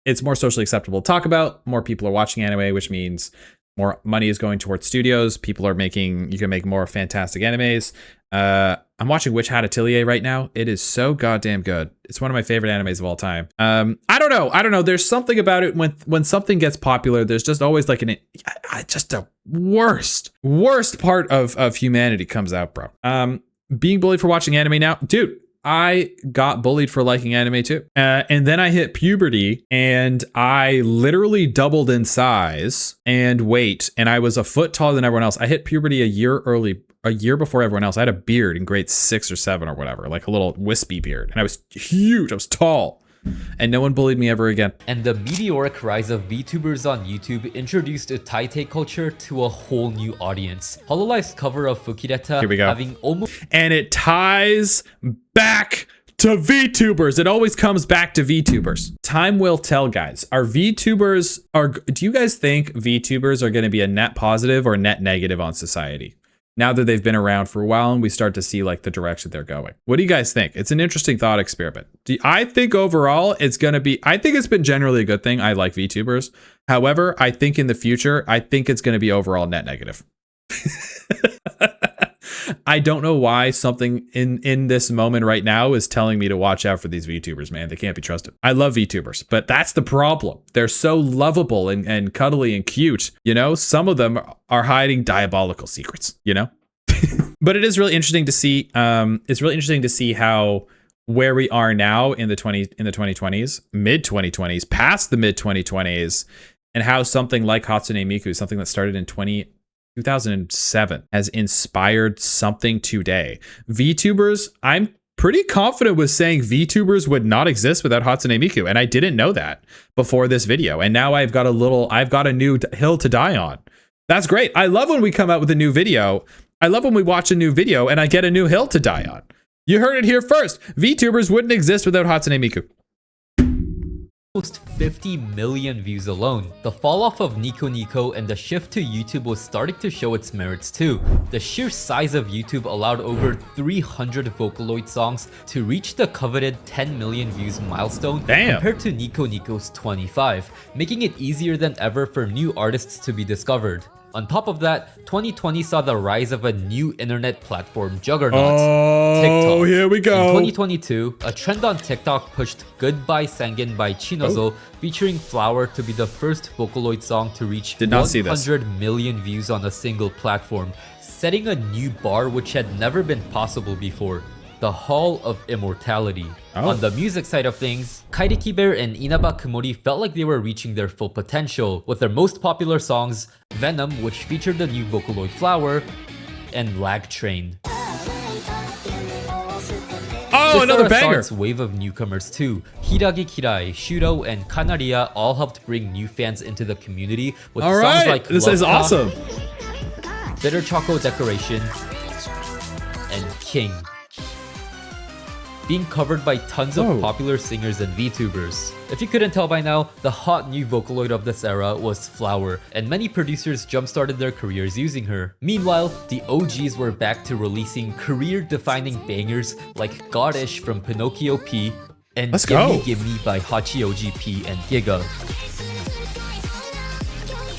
it's more socially acceptable to talk about. More people are watching anime, which means more money is going towards studios. People are making, you can make more fantastic animes. I'm watching Witch Hat Atelier right now. It is so goddamn good. It's one of my favorite animes of all time. I don't know. There's something about it when something gets popular, there's just always like just a worst part of humanity comes out, bro. Being bullied for watching anime now, dude. I got bullied for liking anime too. And then I hit puberty and I literally doubled in size and weight, and I was a foot taller than everyone else. I hit puberty a year before everyone else. I had a beard in grade 6 or 7 or whatever, like a little wispy beard. And I was huge. I was tall. And no one bullied me ever again. And the meteoric rise of VTubers on YouTube introduced a Taitei culture to a whole new audience. Hololife's cover of Fukireta Here we go. having almost And it ties back to VTubers. It always comes back to VTubers. Time will tell, guys. Do you guys think VTubers are going to be a net positive or net negative on society? Now that they've been around for a while and we start to see like the direction they're going. What do you guys think? It's an interesting thought experiment. I think overall it's going to be, I think it's been generally a good thing. I like VTubers. However, I think in the future, I think it's going to be overall net negative. I don't know why something in this moment right now is telling me to watch out for these VTubers, man. They can't be trusted. I love VTubers, but that's the problem. They're so lovable and cuddly and cute. You know, some of them are hiding diabolical secrets, you know? But it is really interesting to see. It's really interesting to see how where we are now in the 2020s, mid 2020s, past the mid 2020s, and how something like Hatsune Miku, something that started in 2007, has inspired something today. VTubers, I'm pretty confident with saying VTubers would not exist without Hatsune Miku, and I didn't know that before this video. And now I've got a new hill to die on. That's great. I love when we come out with a new video. I love when we watch a new video and I get a new hill to die on. You heard it here first. VTubers wouldn't exist without Hatsune Miku. almost 50 million views alone. The fall off of Nico Nico and the shift to YouTube was starting to show its merits too. The sheer size of YouTube allowed over 300 Vocaloid songs to reach the coveted 10 million views milestone compared to Nico Nico's 25, making it easier than ever for new artists to be discovered. On top of that, 2020 saw the rise of a new internet platform juggernaut, TikTok. Oh, here we go. In 2022, a trend on TikTok pushed Goodbye Sangen by Chinozo, featuring Flower, to be the first Vocaloid song to reach 100 million views on a single platform, setting a new bar which had never been possible before. The Hall of Immortality. On the music side of things, Kairiki Bear and Inaba Kumori felt like they were reaching their full potential, with their most popular songs, Venom, which featured the new Vocaloid Flower, and Lag Train. Oh, another banger! Its wave of newcomers too. Hiragi Kirai, Shuro, and Kanaria all helped bring new fans into the community with songs like This Love is Ka, awesome! Bitter Choco Decoration, and King, being covered by tons of popular singers and VTubers. If you couldn't tell by now, the hot new Vocaloid of this era was Flower, and many producers jump-started their careers using her. Meanwhile, the OGs were back to releasing career-defining bangers like Goddish from Pinocchio P and Gimme Gimme by Hachioji P and Giga.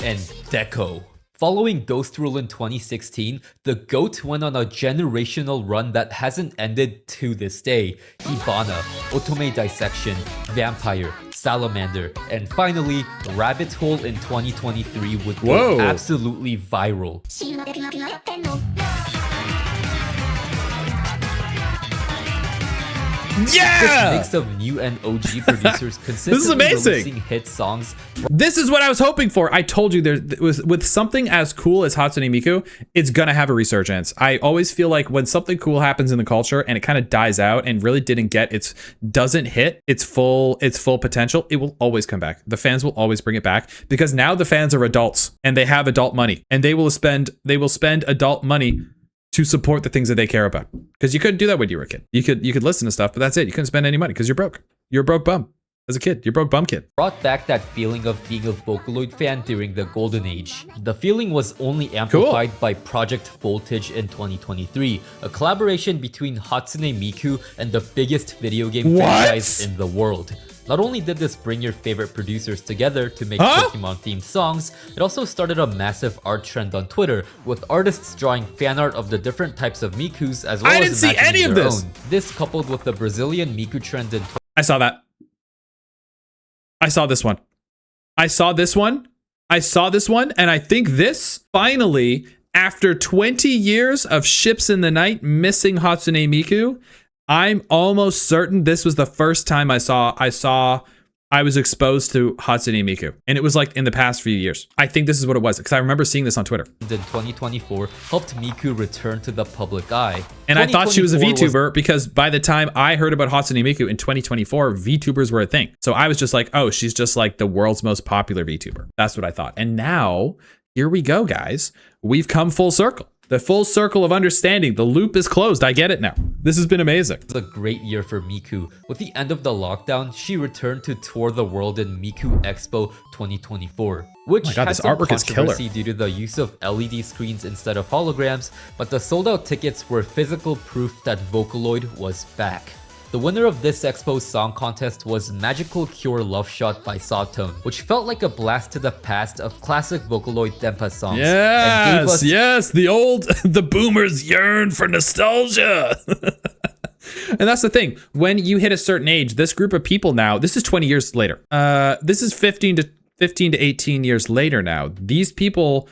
And Deco. Following Ghost Rule in 2016, the GOAT went on a generational run that hasn't ended to this day. Hibana, Otome Dissection, Vampire, Salamander, and finally, Rabbit Hole in 2023 would go absolutely viral. Yeah! This mix of new and OG producers consistently releasing hit songs. This is what I was hoping for. I told you with something as cool as Hatsune Miku, it's gonna have a resurgence. I always feel like when something cool happens in the culture and it kind of dies out and really doesn't hit its full potential, it will always come back. The fans will always bring it back because now the fans are adults and they have adult money and they will spend adult money to support the things that they care about. Because you couldn't do that when you were a kid. You could listen to stuff, but that's it. You couldn't spend any money because you're broke. You're a broke bum. As a kid, you're a broke bum kid. Brought back that feeling of being a Vocaloid fan during the golden age. The feeling was only amplified by Project Voltage in 2023, a collaboration between Hatsune Miku and the biggest video game franchise in the world. Not only did this bring your favorite producers together to make Pokemon-themed songs, it also started a massive art trend on Twitter, with artists drawing fan art of the different types of Mikus as well as imagining their own. This coupled with the Brazilian Miku trend in I saw that. I saw this one. I saw this one. I saw this one, and I think this, finally, after 20 years of ships in the night missing Hatsune Miku, I'm almost certain this was the first time I was exposed to Hatsune Miku. And it was like in the past few years. I think this is what it was because I remember seeing this on Twitter. In 2024 helped Miku return to the public eye. And I thought she was a VTuber because by the time I heard about Hatsune Miku in 2024, VTubers were a thing. So I was just like, oh, she's just like the world's most popular VTuber. That's what I thought. And now, here we go, guys. We've come full circle. The full circle of understanding. The loop is closed. I get it now. This has been amazing. It was a great year for Miku. With the end of the lockdown, she returned to tour the world in Miku Expo 2024, which had some controversy due to the use of LED screens instead of holograms, but the sold-out tickets were physical proof that Vocaloid was back. The winner of this Expo's song contest was Magical Cure Love Shot by Sawtone, which felt like a blast to the past of classic Vocaloid Denpa songs. Yes, the boomers yearn for nostalgia. And that's the thing. When you hit a certain age, this group of people now, this is 20 years later. This is 15 to 18 years later now. These people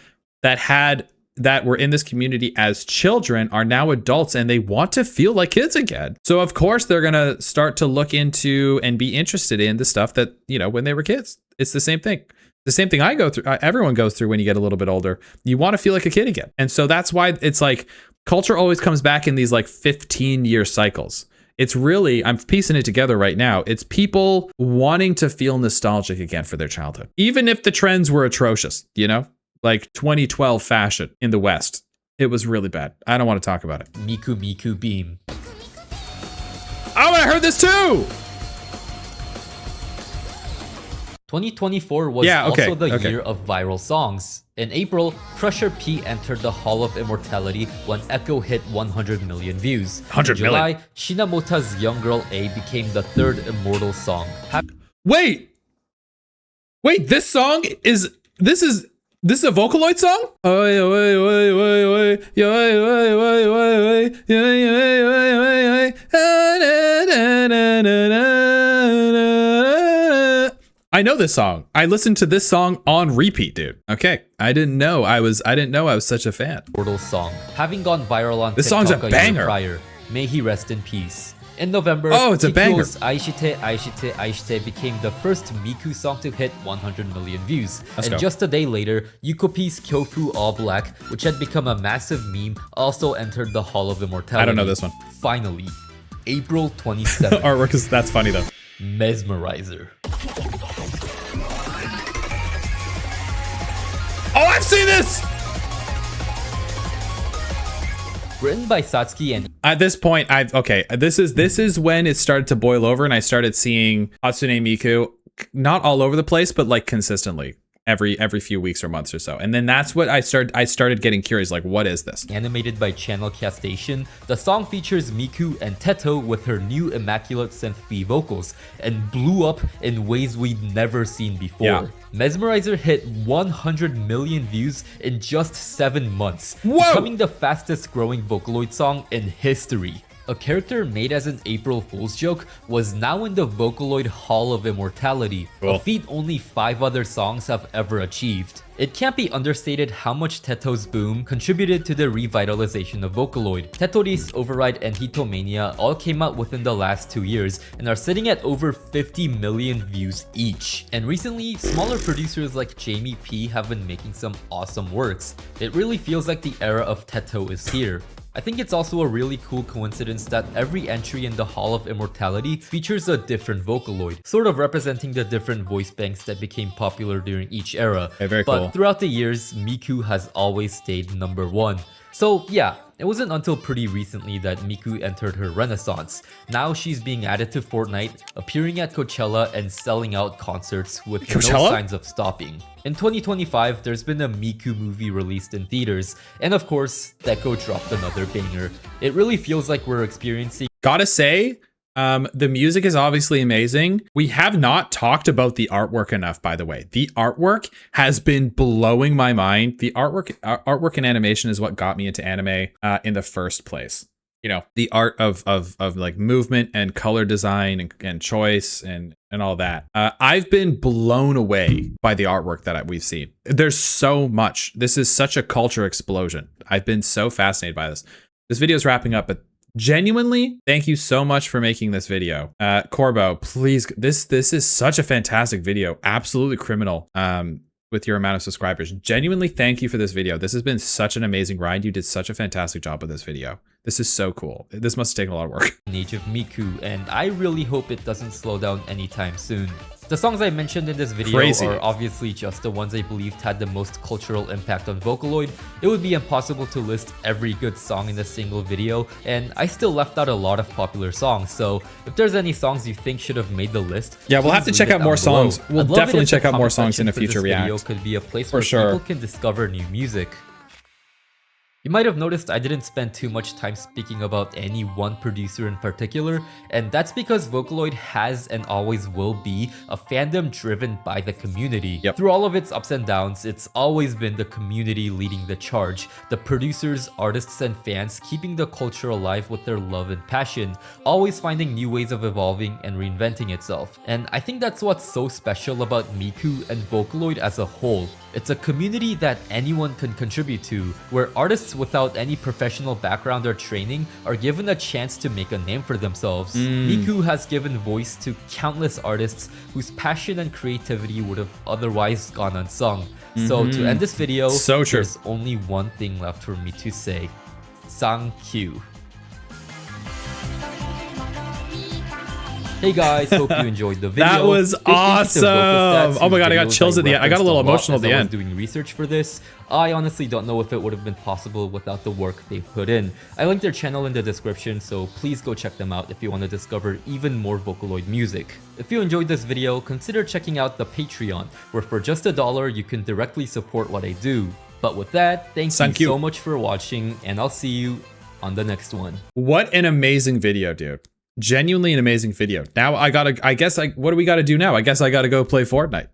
that were in this community as children are now adults and they want to feel like kids again. So of course they're going to start to look into and be interested in the stuff that, when they were kids. It's the same thing. The same thing I go through, everyone goes through when you get a little bit older. You want to feel like a kid again. And so that's why it's like culture always comes back in these like 15-year cycles. It's really, I'm piecing it together right now. It's people wanting to feel nostalgic again for their childhood. Even if the trends were atrocious, like 2012 fashion in the West. It was really bad. I don't want to talk about it. Miku Miku Beam. Oh, I heard this too! 2024 was also the year of viral songs. In April, Crusher P entered the Hall of Immortality when Echo hit 100 million views. In July, Shinamota's Young Girl A became the third immortal song. Wait, this song is this is a Vocaloid song? I know this song. I listened to this song on repeat, dude. Okay, I didn't know I was such a fan. Immortal song, having gone viral on this TikTok song's a banger. Prior. May he rest in peace. In November, it's a banger. Aishite Aishite Aishite became the first Miku song to hit 100 million views. Just a day later, Yukopi's Kyofu All Black, which had become a massive meme, also entered the Hall of Immortality. I don't know this one. Finally, April 27th. Artwork is, that's funny though. Mesmerizer. Oh, I've seen this! Written by Satsuki and at this point, this is when it started to boil over and I started seeing Hatsune Miku not all over the place, but like consistently every few weeks or months or so. And then that's what I started getting curious, like, what is this? Animated by Channel Castation, the song features Miku and Teto with her new immaculate synth-y vocals and blew up in ways we'd never seen before. Yeah. Mesmerizer hit 100 million views in just 7 months, Whoa! becoming the fastest growing Vocaloid song in history. A character made as an April Fool's joke was now in the Vocaloid Hall of Immortality, a feat only 5 other songs have ever achieved. It can't be understated how much Teto's boom contributed to the revitalization of Vocaloid. Tetori's, Override, and Hitomania all came out within the last 2 years and are sitting at over 50 million views each. And recently, smaller producers like Jamie P have been making some awesome works. It really feels like the era of Teto is here. I think it's also a really cool coincidence that every entry in the Hall of Immortality features a different Vocaloid, sort of representing the different voice banks that became popular during each era. Very but cool. Throughout the years, Miku has always stayed #1. So yeah, it wasn't until pretty recently that Miku entered her renaissance. Now she's being added to Fortnite, appearing at Coachella and selling out concerts with no signs of stopping. In 2025, there's been a Miku movie released in theaters, and of course, Deco dropped another banger. It really feels like we're experiencing— Gotta say, the music is obviously amazing. We have not talked about the artwork enough, by the way. The artwork has been blowing my mind. The artwork and animation is what got me into anime in the first place. You know, the art of like movement and color design and choice and all that. I've been blown away by the artwork that we've seen. There's so much. This is such a culture explosion. I've been so fascinated by this. This video is wrapping up, but genuinely, thank you so much for making this video. Corbo, please, this is such a fantastic video. Absolutely criminal with your amount of subscribers. Genuinely, thank you for this video. This has been such an amazing ride. You did such a fantastic job with this video. This is so cool. This must have taken a lot of work. Age of Miku, and I really hope it doesn't slow down anytime soon. The songs I mentioned in this video are obviously just the ones I believed had the most cultural impact on Vocaloid. It would be impossible to list every good song in a single video, and I still left out a lot of popular songs, so if there's any songs you think should have made the list, yeah, we'll have to check out more songs. We'll definitely check out more songs in a future react. Video could be a place where people can discover new music. You might have noticed I didn't spend too much time speaking about any one producer in particular, and that's because Vocaloid has and always will be a fandom driven by the community. Through all of its ups and downs, it's always been the community leading the charge, the producers, artists, and fans keeping the culture alive with their love and passion, always finding new ways of evolving and reinventing itself. And I think that's what's so special about Miku and Vocaloid as a whole. It's a community that anyone can contribute to, where artists without any professional background or training are given a chance to make a name for themselves. Miku has given voice to countless artists whose passion and creativity would have otherwise gone unsung. So to end this video, there's only one thing left for me to say. Thank you. Hey guys, hope you enjoyed the video. That was awesome. Oh my god, I got chills at the end. I got a little emotional at the end. Doing research for this, I honestly don't know if it would have been possible without the work they've put in. I linked their channel in the description, so please go check them out if you want to discover even more Vocaloid music. If you enjoyed this video, consider checking out the Patreon, where for just $1 you can directly support what I do. But with that, thank you so much for watching, and I'll see you on the next one. What an amazing video, dude. Genuinely an amazing video. Now what do we gotta do now? I guess I gotta go play Fortnite.